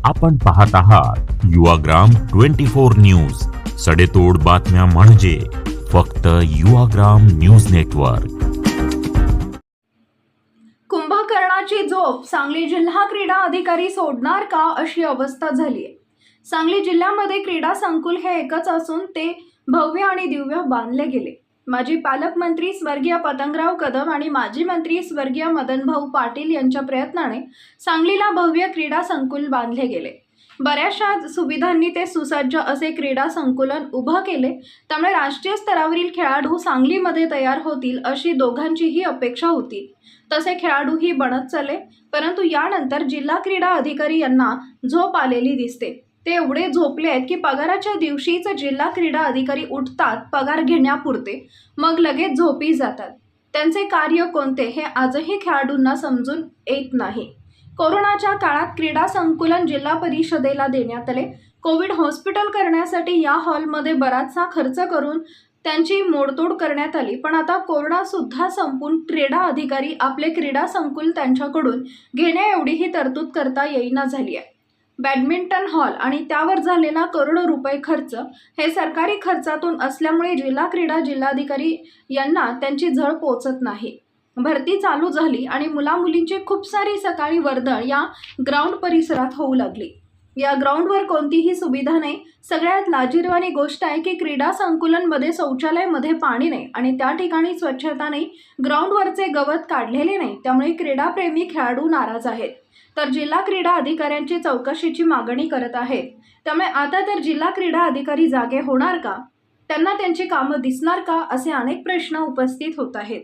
आपण पाहत आहात युवाग्राम 24 न्यूज. सडेतोड बातम्या म्हणजे फक्त युवाग्राम न्यूज नेटवर्क. कुंभकर्णाची झोप सांगली जिल्हा क्रीडा अधिकारी सोडणार का अशी अवस्था झाली आहे. सांगली जिल्ह्यामध्ये क्रीडा संकुल हे एकच असून ते भव्य आणि दिव्य बांधले गेले. माजी पालकमंत्री स्वर्गीय पतंगराव कदम आणि माजी मंत्री स्वर्गीय मदनभाऊ पाटील यांच्या प्रयत्नाने सांगलीला भव्य क्रीडा संकुल बांधले गेले. बऱ्याचशा सुविधांनी ते सुसज्ज असे क्रीडा संकुलन उभं केले. त्यामुळे राष्ट्रीय स्तरावरील खेळाडू सांगलीमध्ये तयार होतील अशी दोघांचीही अपेक्षा होती. तसे खेळाडूही बनत चालले, परंतु यानंतर जिल्हा क्रीडा अधिकारी यांना झोप आलेली दिसते. ते एवढे झोपले आहेत की पगाराच्या दिवशीच जिल्हा क्रीडा अधिकारी उठतात पगार घेण्यापुरते, मग लगेच झोपी जातात. त्यांचे कार्य कोणते हे आजही खेळाडूंना समजून येत नाही. कोरोनाच्या काळात क्रीडा संकुलन जिल्हा परिषदेला देण्यात आले. कोविड हॉस्पिटल करण्यासाठी या हॉलमध्ये बराचसा खर्च करून त्यांची मोडतोड करण्यात आली. पण आता कोरोना सुद्धा संपून क्रीडा अधिकारी आपले क्रीडा संकुल त्यांच्याकडून घेण्या एवढीही तरतूद करता येईना झाली आहे. बॅडमिंटन हॉल आणि त्यावर झालेला करोडो रुपये खर्च हे सरकारी खर्चातून असल्यामुळे जिल्हा क्रीडा जिल्हाधिकारी यांना त्यांची झळ पोचत नाही. भरती चालू झाली आणि मुलामुलींची खूप सारी सकाळी वर्दळ या ग्राउंड परिसरात होऊ लागली. या ग्राउंडवर कोणतीही सुविधा नाही. सगळ्यात लाजिरवाणी गोष्ट आहे की क्रीडा संकुलनमध्ये शौचालयामध्ये पाणी नाही आणि त्या ठिकाणी स्वच्छता नाही. ग्राउंडवरचे गवत काढलेले नाही. त्यामुळे क्रीडाप्रेमी खेळाडू नाराज आहेत. तर जिल्हा क्रीडा अधिकाऱ्यांची चौकशीची मागणी करत आहेत. त्यामुळे आता तर जिल्हा क्रीडा अधिकारी जागे होणार का? त्यांना त्यांची कामं दिसणार का? असे अनेक प्रश्न उपस्थित होत आहेत.